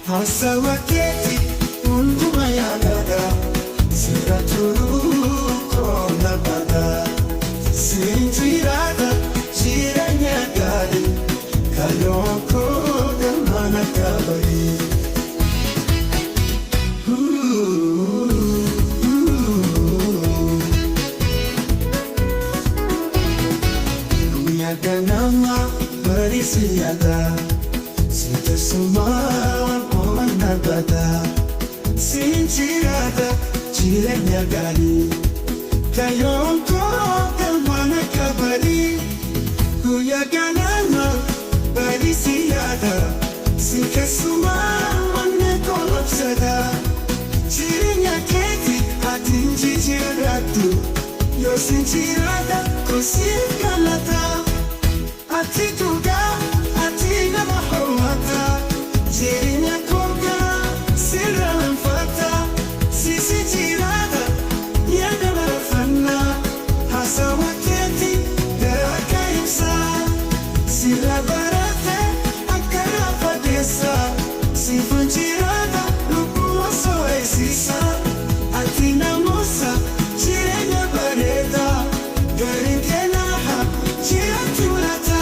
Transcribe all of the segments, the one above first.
HASAWA keti unduma ya dada sira turu kona bada sintirada jiranya gadi kaloko damana kabari Miyaganama barisiyada Sinta sumawan nabada sinchirada chirenya gari kayonko kamana kabari kuyaganana barisiyada sikasuma wanne kolapsada chirenya keti atinji jiratu yo sinchirada kusikalata atituga atina mahawata chirinya koga sira mfata sisi jirada yana marafana HASAWA keti daraka imsa sira barate akara fadesa sifan jirada lukuwa soe sisa atina musa chirenya bareda garin kenaha chiratulata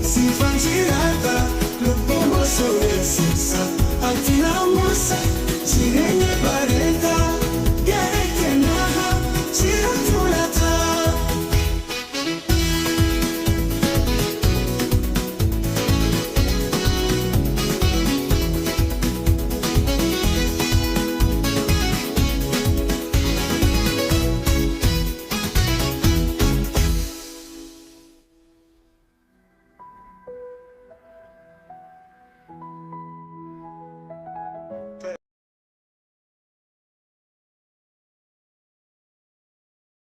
Sifan jirada lupumo soe